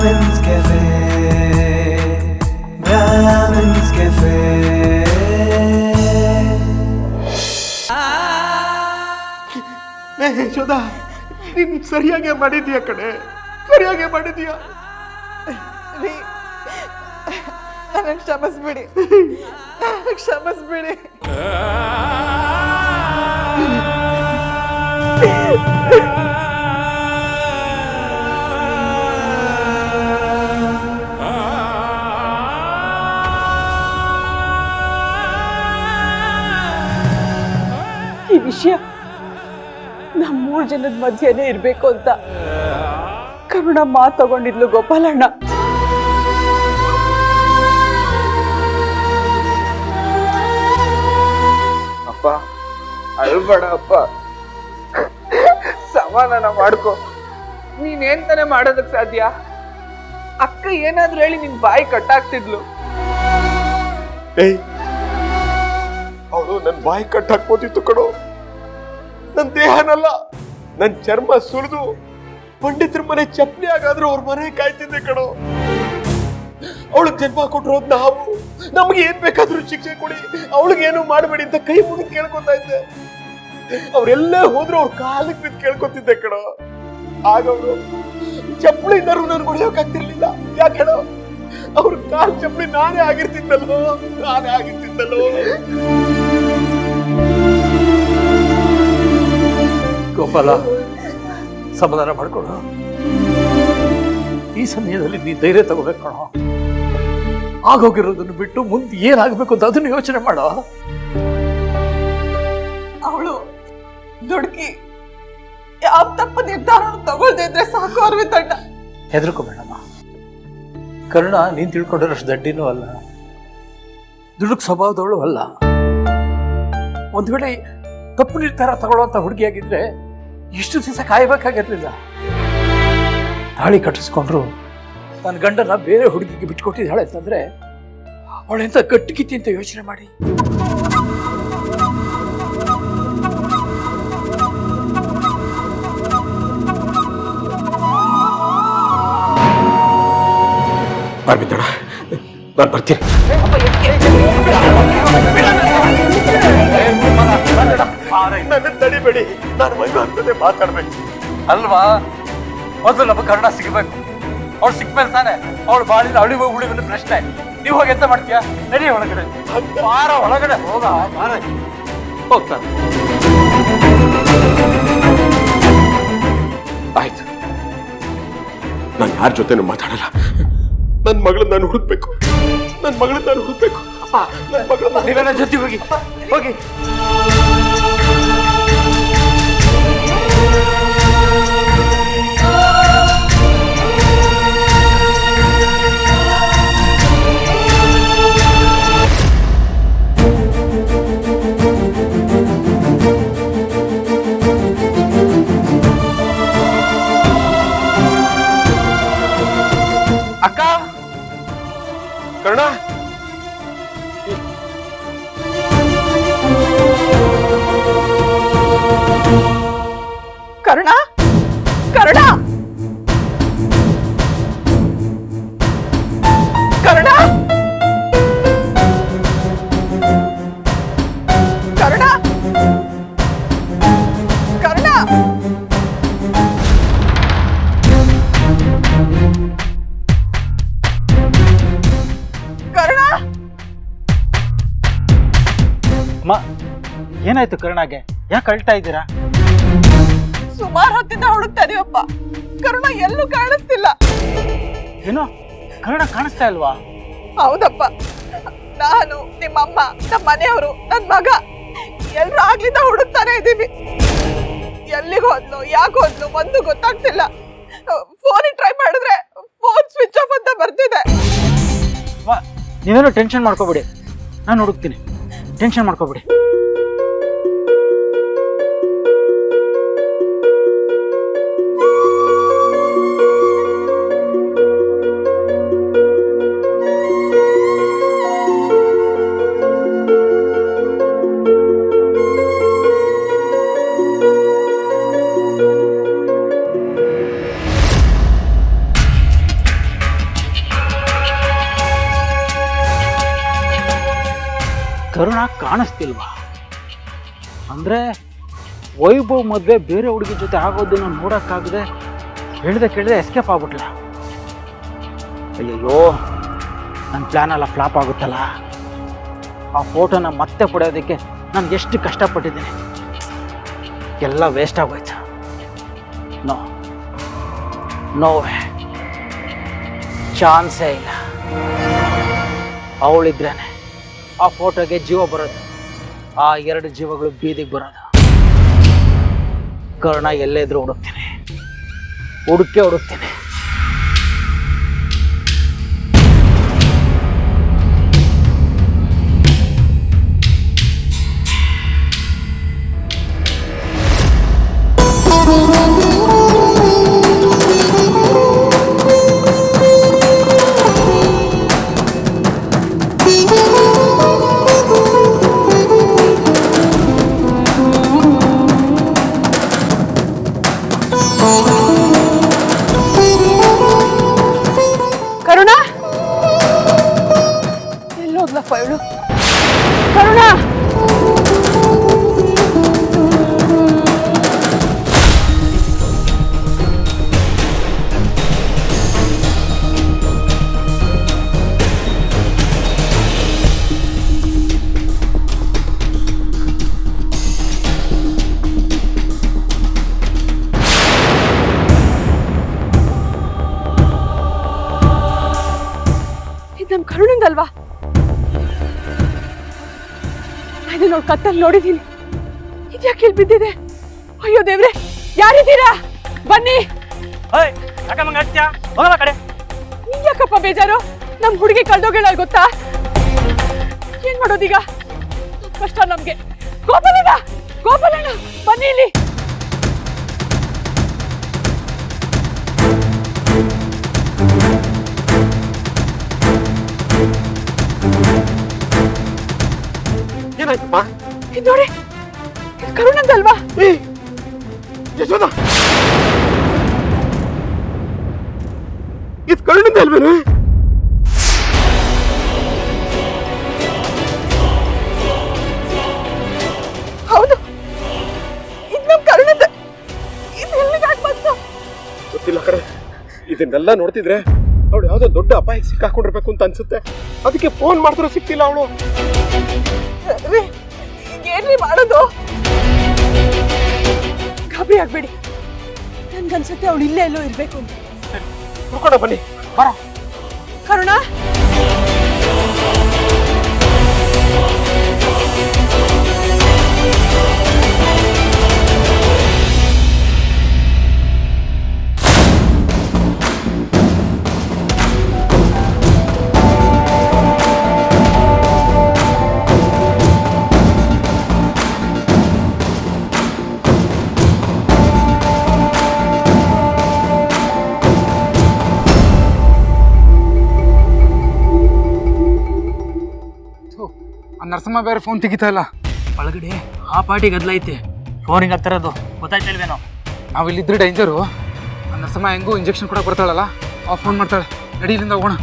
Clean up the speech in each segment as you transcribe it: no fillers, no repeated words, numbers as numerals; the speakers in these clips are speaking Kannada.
Brahmin's Cafe, Brahmin's Cafe. Yashoda, ನೀನು ಸರಿಯಾಗಿ ಮಾಡಿದೀಯ ಕಣೆ, ಸರಿಯಾಗಿ ಮಾಡಿದೀಯ. ನನಗೆ ಕ್ಷಮಿಸ್ಬಿಡಿ, ಕ್ಷಮಿಸ್ಬಿಡಿ. ಈ ವಿಷಯ ನಮ್ಮ 3 ಜನದ ಮಧ್ಯೆನೇ ಇರ್ಬೇಕು ಅಂತ ಕರುಣ ಮಾತು ತಗೊಂಡಿದ್ಲು ಗೋಪಾಲಣ್ಣ. ಅಪ್ಪ ಅಳ್ಬೇಡ ಅಪ್ಪ, ಸಮಾಧಾನ ಮಾಡ್ಕೊ. ನೀನೇನ್ ತಾನೆ ಮಾಡೋದಕ್ ಸಾಧ್ಯ? ಅಕ್ಕ ಏನಾದ್ರೂ ಹೇಳಿ ನಿನ್ ಬಾಯಿ ಕಟ್ಟಾಕ್ತಿದ್ಲು. ಅವಳು ನನ್ ಬಾಯಿ ಕಟ್ಟಾಕ್ಬೋದಿತ್ತು ಕಣೋ. ನನ್ ದೇಹನಲ್ಲ, ನನ್ ಚರ್ಮ ಸುರಿದು ಪಂಡಿತರ ಮನೆ ಚಪ್ಲಿ ಆಗಾದ್ರೂ ಅವ್ರ ಮನೆ ಕಾಯ್ತಿದ್ದೆ ಕಣೋ. ಅವಳಿಗೆ ಜನ್ಮ ಕೊಟ್ಟಿರೋದು ನಾವು, ನಮ್ಗೆ ಏನ್ ಬೇಕಾದ್ರೂ ಶಿಕ್ಷೆ ಕೊಡಿ, ಅವಳಿಗೇನು ಮಾಡಬೇಡಿ ಅಂತ ಕೈ ಮುಗಿದು ಕೇಳ್ಕೊತಾ ಇದ್ದೆ. ಅವ್ರೆಲ್ಲೇ ಹೋದ್ರು ಅವ್ರ ಕಾಲಿಗೆ ಬಿದ್ದು ಕೇಳ್ಕೊತಿದ್ದೆ ಕಣೋ. ಆಗ ಅವರು ಚಪ್ಪಲಿ ಇದ್ದರೂ ನನ್ ಹೊಡೆಯೋಕಾಗ್ತಿರ್ಲಿಲ್ಲ. ಯಾಕೆ ಹೇಳೋ? ಅವ್ರ ಕಾಲ್ ಚಪ್ಪಲಿ ನಾನೇ ಆಗಿರ್ತಿದ್ದಲ್ಲೋ. ಗೋಪಾಲ, ಸಮಾಧಾನ ಮಾಡ್ಕೊಡು. ಈ ಸಮಯದಲ್ಲಿ ನೀ ಧೈರ್ಯ ತಗೋಬೇಕು ಕಣೋ. ಆಗೋಗಿರೋದನ್ನು ಬಿಟ್ಟು ಮುಂದೆ ಏನಾಗಬೇಕು ಅಂತ ಅದನ್ನು ಯೋಚನೆ ಮಾಡೋ. ಅವಳು ದುಡುಕಿ ಯಾವ ತಪ್ಪು ನಿರ್ಧಾರ ತಗೊಳ್ದೇ ಇದ್ರೆ ಸಾಕು ಅರವಿಂದಣ್ಣ. ಹೆದರ್ಕೋಬೇಡಮ್ಮ. ಕರುಣ ನೀನ್ ತಿಳ್ಕೊಂಡಿರೋಷ್ಟು ದಡ್ಡಿನೂ ಅಲ್ಲ, ದುಡುಕ್ ಸ್ವಭಾವದವಳು ಅಲ್ಲ. ಒಂದ್ ವೇಳೆ ತಪ್ಪು ನಿರ್ಧಾರ ತಗೊಳ್ಳುವಂತ ಹುಡುಗಿಯಾಗಿದ್ರೆ ಇಷ್ಟು ದಿವಸ ಕಾಯಬೇಕಾಗಿರ್ಲಿಲ್ಲ. ತಾಳಿ ಕಟ್ಟಿಸ್ಕೊಂಡ್ರು ತನ್ನ ಗಂಡನ ಬೇರೆ ಹುಡುಗಿಗೆ ಬಿಟ್ಕೊಟ್ಟಿದ್ದಾಳೆ ಅಂತಂದ್ರೆ ಅವಳೆಂತ ಗಟ್ಟಿಗಿತ್ತಿ ಅಂತ ಯೋಚನೆ ಮಾಡಿ. ಅರವಿಂದಣ್ಣ, ನಾನು ಬರ್ತೀನಿ. ನನ್ನ ತಡಿಬೇಡಿ, ನಾನು ಮಗು ಅಂತದೆ ಮಾತಾಡ್ಬೇಕು ಅಲ್ವಾ? ಮೊದಲು ನಮ್ಮ ಕರುಣ ಸಿಗಬೇಕು. ಅವ್ಳು ಸಿಕ್ಮೇಲೆ ತಾನೆ ಅವಳು ಬಾಳಿನ ಅಳಿವು ಉಳಿವಿನ ಪ್ರಶ್ನೆ. ನೀವು ಹೋಗಿ ಎಂತ ಮಾಡ್ತೀಯಾ? ನಡಿ ಒಳಗಡೆ, ಬಾರ ಒಳಗಡೆ ಹೋಗ. ಹೋಗ್ತಾನೆ. ಆಯ್ತು, ನಾನು ಯಾರ ಜೊತೆನೂ ಮಾತಾಡಲ್ಲ. ನನ್ನ ಮಗಳನ್ನ ನಾನು ಹುಡುಕ್ಬೇಕು. ನೀವೆಲ್ಲ ಜೊತೆ ಹೋಗಿ ಹೋಗಿ. ಅಕ್ಕ, ಕರುಣ, ಕರುಣ, ಕರುಣ, ಕರುಣ, ಕರುಣ, ಕರುಣ. ಕರುಣ, ಅಮ್ಮ, ಏನಾಯ್ತು ಕರುಣಾಗೆ? ಯಾಕೆ ಅಳ್ತಾ ಇದ್ದೀರಾ? ಸುಮಾರು ಹೊತ್ತಿಂದ ಹುಡುಕ್ತಾ ಇದೀವಪ್ಪ, ಕರುಣ ಎಲ್ಲೂ ಕಾಣಿಸ್ತಿಲ್ಲ. ಏನೋ ಕರುಣ ಕಾಣಿಸ್ತಾ ಇಲ್ವಾ? ಹೌದಪ್ಪ, ನಾನು, ನಿಮ್ಮಮ್ಮ, ನಮ್ಮ ಮನೆಯವರು, ನನ್ನ ಮಗ ಎಲ್ರು ಆಗ್ಲಿಂದ ಹುಡುಕ್ತಾನೆ ಇದ್ದೀವಿ. ಎಲ್ಲಿಗೆ ಹೋದ್ಲು, ಯಾಕೆ ಹೋದ್ಲು ಒಂದು ಗೊತ್ತಾಗ್ತಿಲ್ಲ. ಫೋನ್ ಟ್ರೈ ಮಾಡಿದ್ರೆ ಫೋನ್ ಸ್ವಿಚ್ ಆಫ್ ಅಂತ ಬರ್ತಿದೆ. ನೀವೇನು ಟೆನ್ಷನ್ ಮಾಡ್ಕೋಬೇಡಿ, ನಾನು ಹುಡುಕ್ತೀನಿ. ಟೆನ್ಷನ್ ಮಾಡ್ಕೋಬೇಡಿ. ಕರುಣ ಕಾಣಿಸ್ತಿಲ್ವಾ? ಅಂದ್ರೆ ವೈಭವ್ ಮದುವೆ ಬೇರೆ ಹುಡುಗಿ ಜೊತೆ ಆಗೋದನ್ನ ನೋಡಕ್ಕಾಗದೆ ಕೇಳದೆ ಎಸ್ಕೇಪ್ ಆಗ್ಬಿಟ್ಲ. ಅಯ್ಯಯ್ಯೋ, ನನ್ನ ಪ್ಲಾನ್ ಎಲ್ಲ ಫ್ಲಾಪ್ ಆಗುತ್ತಲ್ಲ. ಆ ಫೋಟೋನ ಮತ್ತೆ ಪಡೆಯೋದಕ್ಕೆ ನಾನು ಎಷ್ಟು ಕಷ್ಟಪಟ್ಟಿದ್ದೀನಿ, ಎಲ್ಲ ವೇಸ್ಟ್ ಆಗೋಯ್ತು. ನೋ ಚಾನ್ಸೇ ಇಲ್ಲ. ಅವಳಿದ್ರೇನೆ ಆ ಫೋಟೋಗೆ ಜೀವ ಬರೋದು, ಆ 2 ಜೀವಗಳು ಬೀದಿಗೆ ಬರೋದು. ಕರ್ಣ ಎಲ್ಲೇ ಇದ್ರೂ ಹುಡುಕ್ತೀನಿ. ಕರುಣ ಎಲ್ಲೋದ್ಲಪ್ಪ ಇವಳು? ಕರುಣ ನಮ್ ಕರುಣಂದಲ್ವಾ? ಅದನ್ನ ನೋಡಿ ಕತ್ತಲ್ಲಿ ನೋಡಿದೀನಿ. ಇದ್ಯಾಕೆ ಇಲ್ಲಿ ಬಿದ್ದಿದೆ? ಅಯ್ಯೋ ದೇವ್ರೆ, ಯಾರಿದ್ದೀರಾ? ಬನ್ನಿ. ನಿಂಗ್ಯಾಕಪ್ಪ ಬೇಜಾರು? ನಮ್ ಹುಡುಗಿ ಕಳ್ದೋಗಿಲ್ಲ ಗೊತ್ತಾ? ಏನ್ ಮಾಡೋದೀಗ? ಕಷ್ಟ ನಮ್ಗೆ. ಗೋಪಾಲಣ್ಣ ಬನ್ನಿ ಇಲ್ಲಿ. ಏನಾಯ್ತಮ್ಮ? ಇದು ನೋಡಿ, ಇದು ಕರುಣಂದಲ್ವಾ? ಯಶೋದ, ಇದು ಕರುಣಂದ ಅಲ್ವೇನು? ಹೌದು, ಇದು ನಮ್ ಕರುಣಂದ. ಇದು ಎಲ್ಲಿಗಾಗ್ ಬಂತು? ಗೊತ್ತಿಲ್ಲ ಕರೆ. ಇದನ್ನೆಲ್ಲ ನೋಡ್ತಿದ್ರೆ ಅವಳು ಯಾವ್ದೋ ದೊಡ್ಡ ಅಪಾಯಕ್ಕೆ ಸಿಕ್ಕಾಕೊಂಡಿರ್ಬೇಕು ಅಂತ ಅನ್ಸುತ್ತೆ. ಅದಕ್ಕೆ ಫೋನ್ ಮಾಡಿದ್ರು ಸಿಕ್ತಿಲ್ಲ ಅವಳು. ಏನ್ರಿ ಮಾಡೋದು? ಗಾಬರಿ ಆಗ್ಬೇಡಿ. ನನ್ಗನ್ಸುತ್ತೆ ಅವಳು ಇಲ್ಲೇ ಎಲ್ಲೋ ಇರ್ಬೇಕು ಅಂತ. ನೋಡ್ಕೊಂಡ ಬನ್ನಿ. ಬರ ಕರುಣ, ನರಸಮ್ಮ ಬೇರೆ ಫೋನ್ ತೆಗಿತಾ ಇಲ್ಲ. ಒಳಗಡೆ ಆ ಪಾರ್ಟಿ ಗದ್ದಲ ಐತೆ. ಫೋನಿಗೆ ಹತ್ತಿರೋದು ಗೊತ್ತಾಯ್ತಿಲ್ವೇನೋ? ನಾವು ಇಲ್ಲಿದ್ರೆ ಡೇಂಜರು. ನರಸಮ್ಮ ಹೆಂಗೂ ಇಂಜೆಕ್ಷನ್ ಕೊಡಕ್ಕೆ ಬರ್ತಾಳಲ್ಲ, ಆ ಫೋನ್ ಮಾಡ್ತಾಳೆ. ನಡಿ ಇಲ್ಲಿಂದ ಹೋಗೋಣ.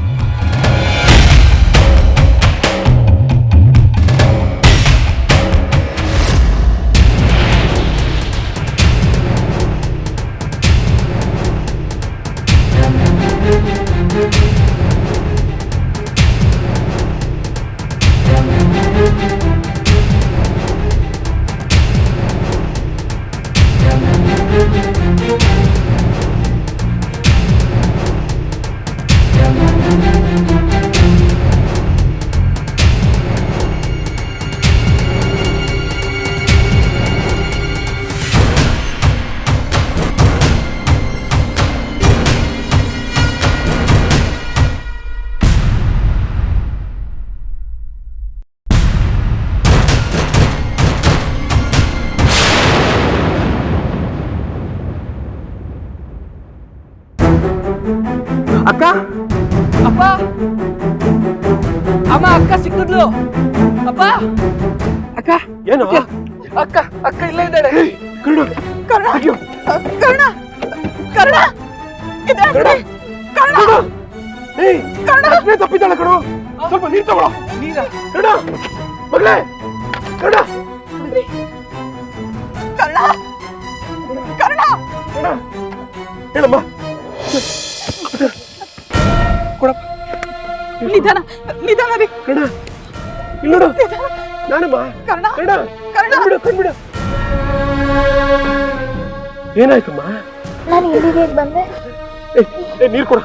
ಅಕ್ಕ, ಅಪ್ಪ, ಅಮ್ಮ, ಅಕ್ಕ ಸಿಕ್ಕಿದ್ಲು. ಅಪ್ಪ, ಅಕ್ಕ, ಏನು? ಅಕ್ಕ ಇಲ್ಲೇ ಇದ್ದಾಳೆ. ಕರುಣ, ಕರುಣ, ಕರುಣ, ಕರುಣ, ತಪ್ಪಿದ್ದಾಳೆ ಕಣೋ. ಸ್ವಲ್ಪ ನೀರು ತಗೊಳ್ಳೋ. ನೀರ ಕರುಣ, ಮಗಳೇ ಕರ್ಣ ಕರ್ಣ ಕರ್ಣ ಹೇಳಮ್ಮ ನಿಧಾನ ನಿಧಾನ ರೀ ಕರ್ಣ ಇಲ್ಲಿ ನೋಡು ನಾನಮ್ಮ ಕರ್ಣ ಕರ್ಣ ಕರ್ಣ ಕಣ್ಬಿಡು ಏನಾಯ್ತಮ್ಮ ನಾನು ಇಲ್ಲಿಗೆ ಹೇಗೆ ಬಂದೆ? ನೀರು ಕೊಡ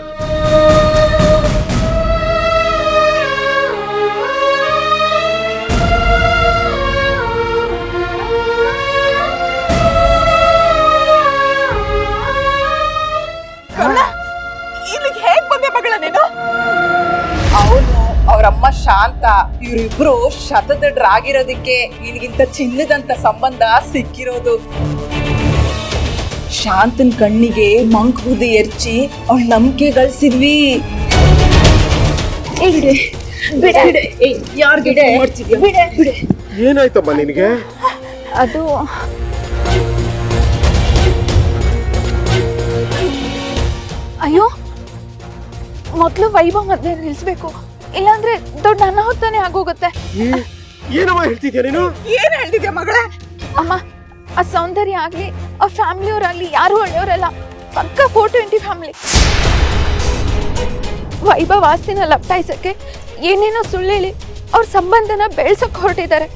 ಕರ್ಣ ಇಲ್ಲಿಗೆ ಹೇಗ್ ಬಂದೆ ಮಗಳ ನೀನು? ಅವನು ಅವರಮ್ಮ ಶಾಂತ ಇವರಿಬ್ರು ಶತದಡ್ರಾಗಿರೋದಕ್ಕೆ ನಿನಗಿಂತ ಚಿನ್ನದಂತ ಸಂಬಂಧ ಸಿಕ್ಕಿರೋದು. ಶಾಂತನ್ ಕಣ್ಣಿಗೆ ಮಂಕ್ ಬುದ್ಧಿ ಎರ್ಚಿ ಅವಳ ನಂಬಿಕೆ ಗಳಿಸಿದ್ವಿ. ಯಾರ್ಗಿಡೆ ಏನಾಯ್ತಮ್ಮ ನಿನಗೆ? ಅದು ಅಯ್ಯೋ ಮೊದಲು ವೈಭವ್ ಮದ್ವೆ ನಿಲ್ಲಿಸ್ಬೇಕು, ಇಲ್ಲಾಂದ್ರೆ ದೊಡ್ಡ ಅನಾಹುತನೇ ಆಗೋಗುತ್ತೆ. ಏನಮ್ಮ ಹೇಳ್ತಿದ್ಯಾ ನೀನು? ಏನ್ ಹೇಳ್ತಿದ್ಯಾ ಮಗಳೇ? ಅಮ್ಮ, ಆ ಸೌಂದರ್ಯ ಆಗ್ಲಿ ಆ ಫ್ಯಾಮಿಲಿಯವರಾಗ್ಲಿ ಯಾರು ಒಳ್ಳೆಯವರಲ್ಲ, ಪಕ್ಕ 420 ಫ್ಯಾಮಿಲಿ. ವೈಭವ್ ಆಸ್ತಿನ ಲಪ್ಟಾಯಿಸಕ್ಕೆ ಏನೇನೋ ಸುಳ್ಳು ಹೇಳಿ ಅವ್ರ ಸಂಬಂಧನ ಬೆಳ್ಸಕ್ ಹೊರಟಿದ್ದಾರೆ.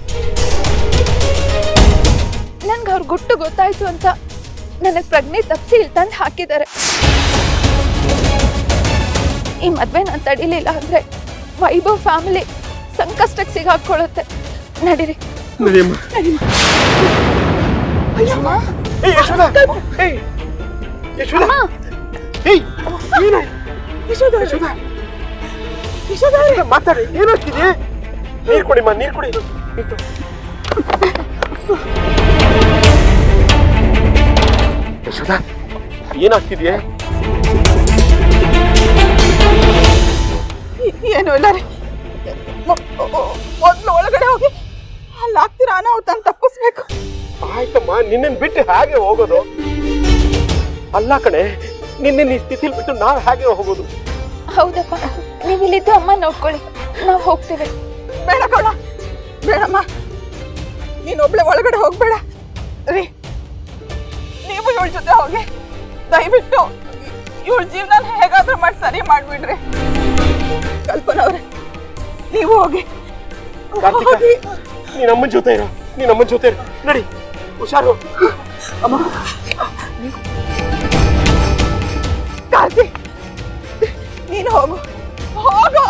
ನನ್ಗೆ ಅವ್ರ ಗುಟ್ಟು ಗೊತ್ತಾಯ್ತು ಅಂತ ನನಗೆ ಪ್ರಜ್ಞೆ ತಪ್ಪಿಸಿ ಇಲ್ಲಿ ತಂದು ಹಾಕಿದ್ದಾರೆ. ಈ ಮದ್ವೆ ನಾನು ತಡಿಲಿಲ್ಲ ಅಂದ್ರೆ ವೈಭವ್ ಫ್ಯಾಮಿಲಿ ಸಂಕಷ್ಟಕ್ಕೆ ಸಿಗಾಕೊಳ್ಳುತ್ತೆ. ನಡೀರಿ. ಮಾತಾಡಿ, ಏನಾಗ್ತಿದೆ? ನೀರು ಕೊಡಿಮ್ಮ, ನೀರು ಕೊಡಿ. ಯಶೋಧ, ಏನಾಗ್ತಿದೆಯೇ? ಏನು ಇಲ್ಲ ರೀ, ಮೊದ್ಲು ಒಳಗಡೆ ಹೋಗಿ ಅಲ್ಲಿ ಆಗ್ತೀರ ಅನಾಹುತ ತಪ್ಪಿಸ್ಬೇಕು. ಆಯ್ತಮ್ಮ, ನಿನ್ನನ್ ಬಿಟ್ಟು ಹೇಗೆ ಹೋಗೋದು? ಅಲ್ಲ ಕಣೆ, ನಿನ್ನೆ ಈ ಸ್ಥಿತಿಲಿ ಬಿಟ್ಟು ನಾವ್ ಹೇಗೆ ಹೋಗೋದು? ಹೌದಪ್ಪ, ನೀವಿಲ್ಲಿದ್ದು ಅಮ್ಮ ನೋಡ್ಕೊಳ್ಳಿ, ನಾವು ಹೋಗ್ತೇವೆ. ಬೇಡ ಕಣ, ಬೇಡಮ್ಮ, ನೀನೊಬ್ಳೆ ಒಳಗಡೆ ಹೋಗ್ಬೇಡ ರೀ. ನೀವು ಇವಳ ಜೊತೆ ಹೋಗಿ ದಯವಿಟ್ಟು ಇವಳ ಜೀವನ ಹೇಗಾದ್ರೂ ಮಾಡಿ ಸರಿ ಮಾಡ್ಬಿಡ್ರಿ. ಕಲ್ಪನಾ ಅವ್ರೆ, ನೀವು ಹೋಗಿ. ನೀನ್ ಅಮ್ಮನ ಜೊತೆ ಇರ, ನೀನ್ ಅಮ್ಮನ ಜೊತೆ ಇರ. ನಡಿ, ಹುಷಾರು. ಅಮ್ಮ, ಕಾರ್ತಿ, ನೀನು ಹೋಗು ಹೋಗು.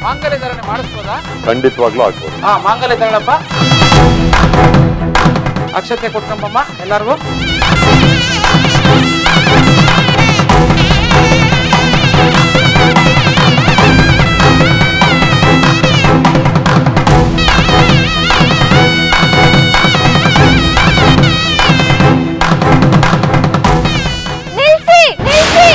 ಮಾಂಗಲ್ಯ ಧಾರಣೆ ಮಾಡಿಸ್ಬೋದಾ? ಖಂಡಿತವಾಗ್ಲೂ ಆಗ್ಬೋದು. ಮಾಂಗಲ್ಯ ತಗೊಳಪ್ಪ, ಅಕ್ಷತೆ ಕೊಟ್ಕೊಂಬಮ್ಮ ಎಲ್ಲಾರ್ಗು. ನಿಲ್ಸಿ ನಿಲ್ಸಿ.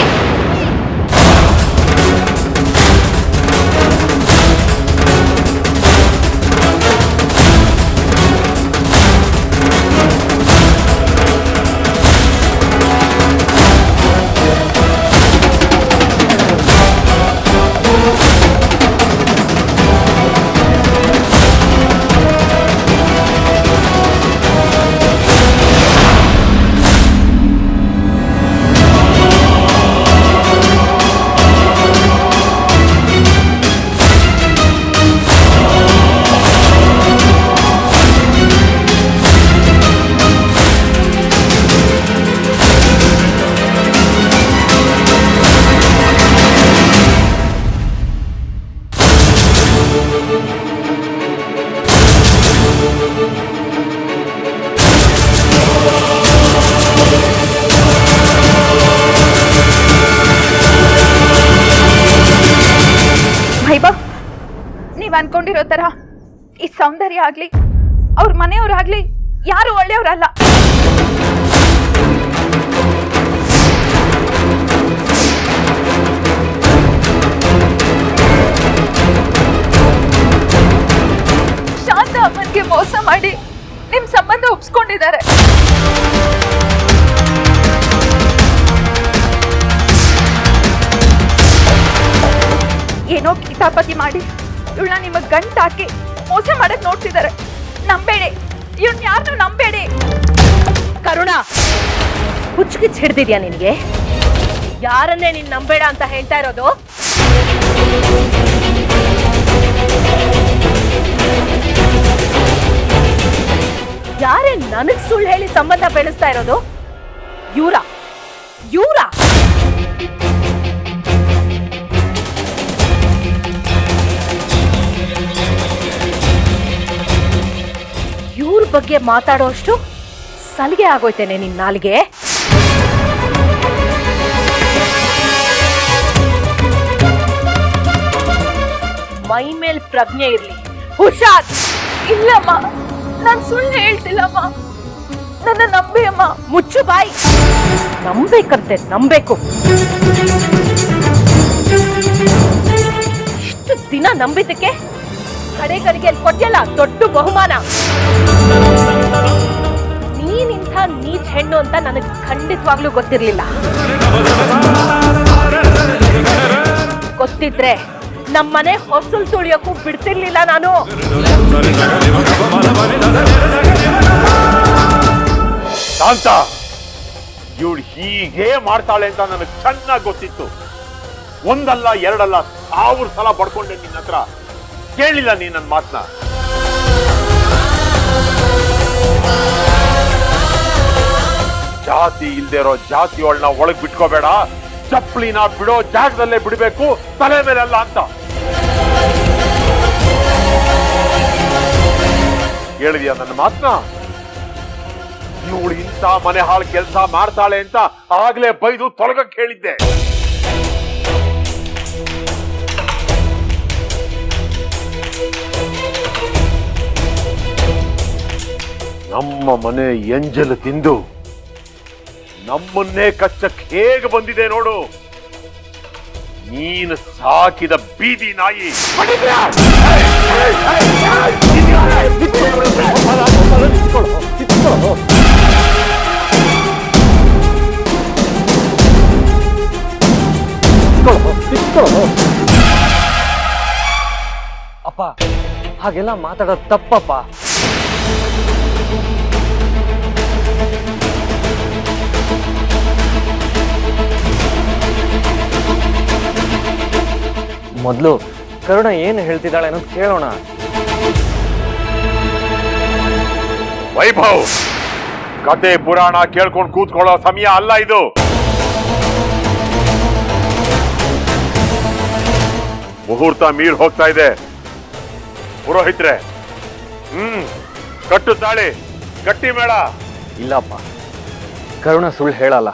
ಅನ್ಕೊಂಡಿರೋ ತರ ಈ ಸೌಂದರ್ಯ ಆಗ್ಲಿ ಅವ್ರ ಮನೆಯವ್ರಾಗ್ಲಿ ಯಾರು ಒಳ್ಳೆಯವ್ರಲ್ಲ. ಶಾಂತ ಅಮ್ಮನ್ಗೆ ಮೋಸ ಮಾಡಿ ನಿಮ್ ಸಂಬಂಧ ಒಪ್ಸ್ಕೊಂಡಿದ್ದಾರೆ. ಏನೋ ಕಿತಾಪತಿ ಮಾಡಿ ಇವಳನ್ನ ನಿಮಗ್ ಗಂಟ್ ಹಾಕಿ ಮೋಸ ಮಾಡಕ್ ನೋಡ್ತಿದ್ದಾರೆ. ನಂಬೇಡಿ, ಇವನ್ ಯಾರನ್ನೂ ನಂಬೇಡಿ. ಕರುಣ, ಹುಚ್ಚಿಗಿಚ್ಚು ಹಿಡ್ದಿದ್ಯಾ ನಿನಗೆ? ಯಾರನ್ನೇ ನೀನ್ ನಂಬೇಡ ಅಂತ ಹೇಳ್ತಾ ಇರೋದು? ಯಾರೇ ನನಗ್ ಸುಳ್ಳು ಹೇಳಿ ಸಂಬಂಧ ಬೆಳೆಸ್ತಾ ಇರೋದು? ಇವ್ರ ಇವ್ರ ಬಗ್ಗೆ ಮಾತಾಡೋಷ್ಟು ಸಲಿಗೆ ಆಗೋಯ್ತೇನೆ ನಿನ್ ನಾಲಿಗೆ. ಮೈ ಮೇಲ್ ಪ್ರಜ್ಞೆ ಇರ್ಲಿ, ಹುಷಾರ್. ಇಲ್ಲಮ್ಮ, ನಾನ್ ಸುಳ್ಳು ಹೇಳ್ತಿಲ್ಲಮ್ಮ, ನನ್ನ ನಂಬಿ ಅಮ್ಮ. ಮುಚ್ಚು ಬಾಯಿ. ನಂಬೇಕಂತೆ ನಂಬೇಕು. ಇಷ್ಟು ದಿನ ನಂಬಿದ್ದಕ್ಕೆ ಕಡೆಗಳಿಗೆ ಕೊಟ್ಟಿಯಲ್ಲ ದೊಡ್ಡ ಬಹುಮಾನ. ನೀನಿಂಥ ನೀಚ್ ಹೆಣ್ಣು ಅಂತ ನನಗೆ ಖಂಡಿತವಾಗ್ಲೂ ಗೊತ್ತಿರ್ಲಿಲ್ಲ. ಗೊತ್ತಿದ್ರೆ ನಮ್ಮನೆ ಹೊಸಲು ತುಳಿಯೋಕ್ಕೂ ಬಿಡ್ತಿರ್ಲಿಲ್ಲ ನಾನು. ಶಾಂತ, ಇವಳು ಹೀಗೆ ಮಾಡ್ತಾಳೆ ಅಂತ ನನಗೆ ಚೆನ್ನಾಗಿ ಗೊತ್ತಿತ್ತು. ಒಂದಲ್ಲ ಎರಡಲ್ಲ 1000 ಸಲ ಬಡ್ಕೊಂಡೆ ನಿನ್ನ ಹತ್ರ. ಕೇಳಿಲ್ಲ ನೀ ನನ್ನ ಮಾತನ್ನ. ಜಾತಿ ಇಲ್ದೇ ಇರೋ ಜಾತಿಯೊಳನ್ನ ಒಳಗ್ ಬಿಟ್ಕೋಬೇಡ. ಚಪ್ಪಲಿನ ಬಿಡೋ ಜಾಗದಲ್ಲೇ ಬಿಡಬೇಕು, ತಲೆ ಮೇಲೆಲ್ಲ ಅಂತ ಹೇಳಿದ್ಯಾ ನನ್ನ ಮಾತನ್ನ? ಇವಳು ಇಂಥ ಮನೆ ಹಾಳು ಕೆಲಸ ಮಾಡ್ತಾಳೆ ಅಂತ ಆಗ್ಲೇ ಬೈದು ತೊಲಗಕ್ಕೆ ಹೇಳಿದ್ದೆ. ನಮ್ಮ ಮನೆ ಎಂಜಲು ತಿಂದು ನಮ್ಮನ್ನೇ ಕಚ್ಚಕ್ ಹೇಗೆ ಬಂದಿದೆ ನೋಡು. ನೀನು ಸಾಕಿದ ಬೀದಿ ನಾಯಿ. ಅಪ್ಪ, ಹಾಗೆಲ್ಲ ಮಾತಾಡೋದು ತಪ್ಪಪ್ಪ. ಮೊದಲು ಕರುಣ ಏನು ಹೇಳ್ತಿದ್ದಾಳೆ ಅನ್ನೋದು ಕೇಳೋಣ. ವೈಭವ್, ಕತೆ ಪುರಾಣ ಕೇಳ್ಕೊಂಡು ಕೂತ್ಕೊಳ್ಳೋ ಸಮಯ ಅಲ್ಲ ಇದು. ಮುಹೂರ್ತ ಮೀರ್ ಹೋಗ್ತಾ ಇದೆ. ಪುರೋಹಿತ್ರೆ, ಕಟ್ಟು ತಾಳಿ, ಗಟ್ಟಿ ಮೇಳ. ಇಲ್ಲಪ್ಪ, ಕರುಣ ಸುಳ್ಳು ಹೇಳಲ್ಲ.